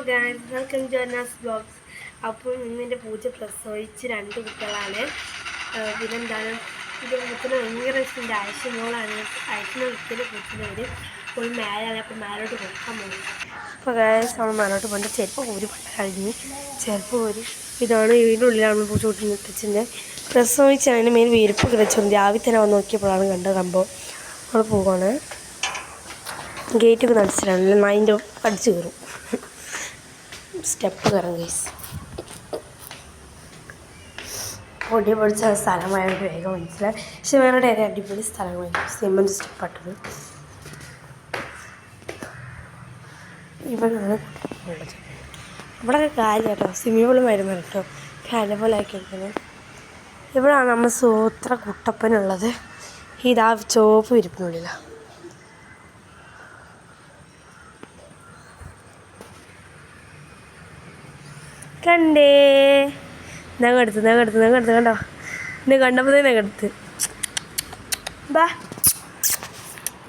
Guys, welcome to Anna's blogs. അപ്പോൾ ഇന്നെൻ്റെ പൂച്ച പ്രസവിച്ച് 2 കുട്ടികളാണ്. പിന്നെന്താണ് ഇത് പൂച്ചന് ഭയങ്കര ഇഷ്ടം ആഴ്ചമോളാണ്. ആഴ്ച ഒരിക്കലും പൂച്ചൻ്റെ പേര് ഫുൾ മേലാണ്. അപ്പോൾ മേലോട്ട് കൊടുക്കാൻ പോകും. അപ്പോൾ ഗൈസ് നമ്മൾ മേലോട്ട് പോയിട്ട് ചെരുപ്പ് ഊരി പണ്ട് കഴിഞ്ഞ് ചെരുപ്പ് ഊരി ഇതാണ് വീടിൻ്റെ ഉള്ളിലാണ് പൂച്ച കൂട്ടി മുത്തച്ഛൻ്റെ പ്രസവിച്ച് അതിന് മേൽ വിരിപ്പ് കിടച്ചുകൊണ്ട് രാവിലെ തന്നെ വന്ന് നോക്കിയപ്പോഴാണ് കണ്ടത് സംഭവം. നമ്മൾ പോവാണ്. ഗേറ്റൊക്കെ നടിച്ചിട്ടാണ് മൈൻഡ് അടിച്ച് കയറും. സ്റ്റെപ്പ് കയറും ഗൈസ്. പൊടി പൊടിച്ച സ്ഥലമായിട്ട് വേഗം മനസ്സിലായി. പക്ഷെ വേറെ അടിപൊളി സ്ഥലങ്ങളായി സിമെൻറ്റ് സ്റ്റെപ്പാട്ടത്. ഇവിടെയാണ് ഉള്ളത്. ഇവിടെയൊക്കെ കാര്യം കേട്ടോ, സ്വിമ്മിംഗ് പൂളും വരുന്നത് കേട്ടോ, കാല പോലെ ആക്കിയിരിക്കുന്നത്. ഇവിടെയാണ് നമ്മൾ സൂത്ര കുട്ടപ്പനുള്ളത്. ഇതാ ചോപ്പ് വിരിപ്പിനുള്ളിലാണ്. കണ്ടേ നകടുത്ത് കണ്ടോ, എന്നെ കണ്ടപ്പോൾ തന്നെ നകടുത്ത്. ബാ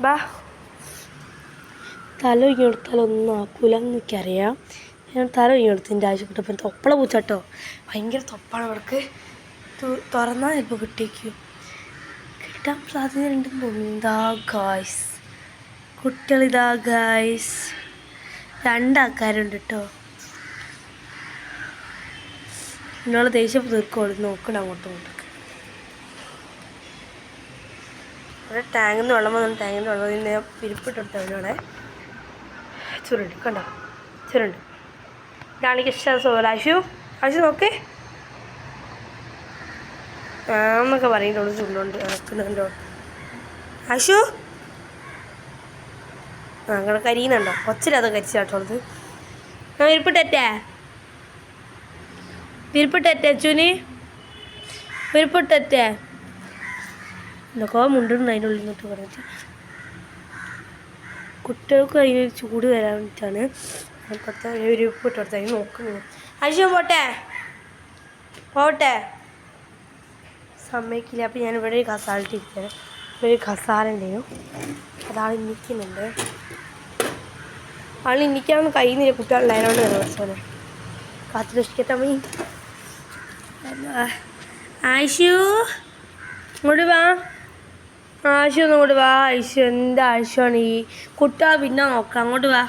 ബാ തല ഒഴിഞ്ഞു കൊടുത്താലൊന്നും ആക്കൂല എന്നൊക്കെയറിയാം. ഞാൻ തല ഒഴിഞ്ഞു കൊടുത്തതിൻ്റെ ആവശ്യപ്പെട്ടപ്പോൾ തൊപ്പള പൂച്ചാട്ടോ, ഭയങ്കര തൊപ്പാണ്. അവർക്ക് തുറന്നാൽ ചിലപ്പോൾ കിട്ടിയേക്കും, കിട്ടാൻ സാധ്യത ഉണ്ടെന്ന് തോന്നുന്നു. ഇതാ ഗായ്സ് കുട്ടികളിതാ ഗായ്സ്, 2 ആൾക്കാരുണ്ട് കേട്ടോ. നിങ്ങൾ ദേഷ്യം തീർക്കോളൂ, നോക്കണം അങ്ങോട്ടും ഇങ്ങോട്ടൊക്കെ. അവിടെ ടാങ്കിൽ നിന്ന് വെള്ളം വന്നു. ടാങ്കിൽ നിന്ന് വെള്ളം ഇതിനെ പിരിപ്പിട്ടെടുത്ത് അവനോടെ ചുരുണ്ട് കണ്ടോ, ചുരുണ്ട്. ഇതാണെങ്കിൽ ഇഷ്ടം സോല. ആശു നോക്കേ എന്നൊക്കെ പറയുന്നുള്ളൂ. ചുണ്ടുകൊണ്ട് നടക്കുന്നുണ്ടോ ആശു? അങ്ങനെ കരിയുന്നുണ്ടോ? ഒച്ചിലത് കരിച്ചാട്ടോളത്. ഞാൻ വിരിപ്പിട്ടെ അച്ചുവിന് വിരിപ്പിട്ടെ എന്നൊക്കെ മുണ്ടുണ്ട് അതിൻ്റെ ഉള്ളിൽ നിന്നിട്ട് പറഞ്ഞിട്ട്. കുട്ടികൾക്ക് അതിന് ചൂട് വരാൻ വേണ്ടിയിട്ടാണ് അപ്പോഴത്തെ വിരിപ്പിട്ടെടുത്ത് അതിന് നോക്കുന്നത്. ആശു പോട്ടെ സമ്മതിക്കില്ല. അപ്പോൾ ഞാനിവിടെ ഒരു കസാലിട്ടിരിക്കുകയാണ്. ഇവിടെ ഒരു കസാല ഉണ്ടായിരുന്നു, അതാൾ ഇന്നിക്കുന്നുണ്ട്. ആൾ ഇന്നിക്കാന്ന് കഴിയുന്നില്ല, കുട്ടികളുണ്ടായതുകൊണ്ട് വരുന്ന പ്രശ്നം കാത്തിരക്ഷിക്കട്ടമ്മ. ആയിഷു ഇങ്ങോട്ട് വാ, ആയിഷു ഒന്ന് ഇങ്ങോട്ട് വാ. ആയിഷു എന്താ ആയിഷുവാണ് ഈ കുട്ടികൾ പിന്നെ നോക്കാം. അങ്ങോട്ട് വാ.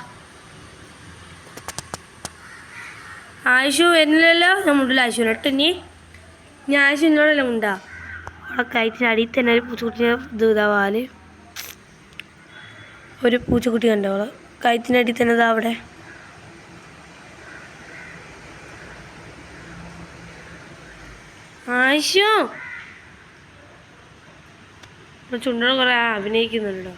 ആയിഷു വരുന്നില്ലല്ലോ. ഞാൻ മുണ്ടില്ല ആയിഷുവിന് കേട്ടോ. ഇനി ആയിഷു ഇന്നോടെല്ലാം ഉണ്ടാ അവിടെ കയറ്റിന് അടിയിൽ തന്നെ ഒരു പൂച്ചക്കുട്ടിയെ ഇതാവാല്. ഒരു പൂച്ചക്കുട്ടി കണ്ടോ അവള് കയറ്റിനടിയിൽ തന്നെ ഇതാ അവിടെ. ആയിഷു ചുണ്ടോട് കുറെ അഭിനയിക്കുന്നുണ്ടോ?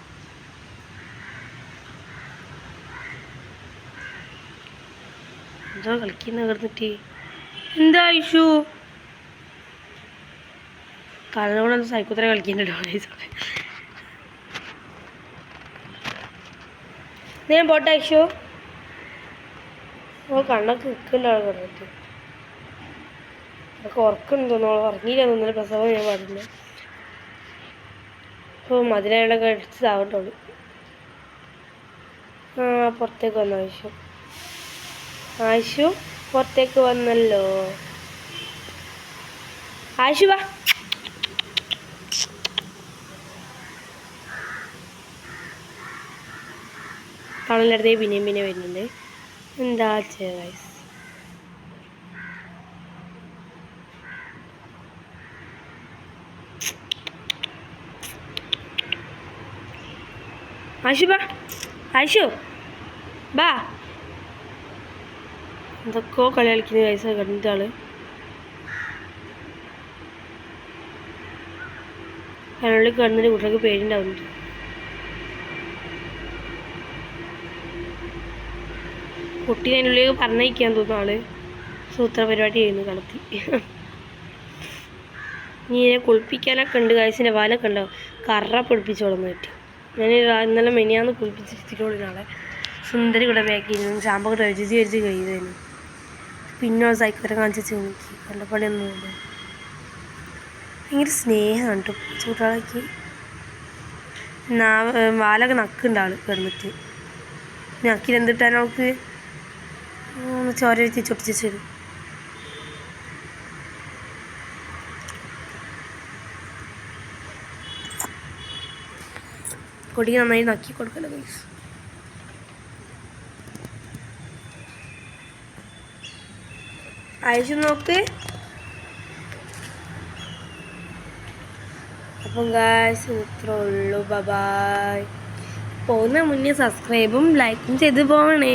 എന്തോ കളിക്കുന്ന കിടന്നിട്ട്. എന്താ ആയിഷു കാലിനോട് സൈക്കോത്തര കളിക്കുന്നുണ്ടോ? ഞാൻ പോട്ടെ ആയിഷു. ഓ കണ്ണൊക്കെ നിൽക്കണ്ട ആൾ കിടന്നിട്ട്. അതൊക്കെ ഉറക്കുന്നുണ്ട് തോന്നുന്നു. ഉറങ്ങിയില്ല തോന്നുന്നു. പ്രസവം ഞാൻ പാടില്ല. അപ്പോൾ മതിലൊക്കെ അടിച്ചതാവട്ടുള്ളൂ. പുറത്തേക്ക് വന്നു ആയിഷു പുറത്തേക്ക് വന്നല്ലോ. ആയിഷു വാ. തണലടുത്തേ പിന്നെയും വരുന്നുണ്ട്. എന്താ ഗൈസ്, ആയിഷു ബാ, ആയിഷു ബാ. എന്തൊക്കെയോ കളി കളിക്കുന്ന വയസ്സ് കണ്ടിട്ട് ആള് അതിനുള്ളിൽ കിടന്നിട്ട് കുട്ടികൾക്ക് പേടിയുണ്ടാവുന്നുണ്ട്. കുട്ടി അതിനുള്ളിൽ പറഞ്ഞയക്കാൻ തോന്നുന്നു. ആള് സൂത്ര പരിപാടി ചെയ്യുന്നു കളത്തി. ഇനി ഇതിനെ കുളിപ്പിക്കാനൊക്കെ ഉണ്ട്. വയസ്സിൻ്റെ വാലൊക്കെ ഉണ്ടാവും. കറ പിടിപ്പിച്ചോളന്ന് പറ്റും. ഞാൻ ഇന്നലെ മെനിയാന്ന് കുളിപ്പിച്ചിട്ടുള്ള നാളെ സുന്ദരി കൂടെ ബാക്കിയിരുന്നു. ചാമ്പൊക്കെ വരിച്ച് കഴിയുന്നു. പിന്നെ സൈക്കോരം കാണിച്ച് നോക്കി നല്ല പണിയൊന്നും ഇല്ല. ഭയങ്കര സ്നേഹമാണ് കേട്ടോ പൂച്ചക്കുട്ടികളേക്ക്. വാലൊക്കെ നക്കുണ്ട് ആൾ കിടന്നിട്ട്. നക്കിൽ എന്തിട്ടാണ് അവൾക്ക് ഒന്ന് ചോര എഴുതി ചൊട്ടിച്ചു തരും. കൊടി നന്നായി നക്കി കൊടുക്കല്ലോ ഗൈസ്. അയച്ചു നോക്ക്. അപ്പം ഗൈസ് ഇത്രേ ഉള്ളൂ. ബൈ. പോകുന്ന മുന്നേ സബ്സ്ക്രൈബും ലൈക്കും ചെയ്ത് പോവണേ.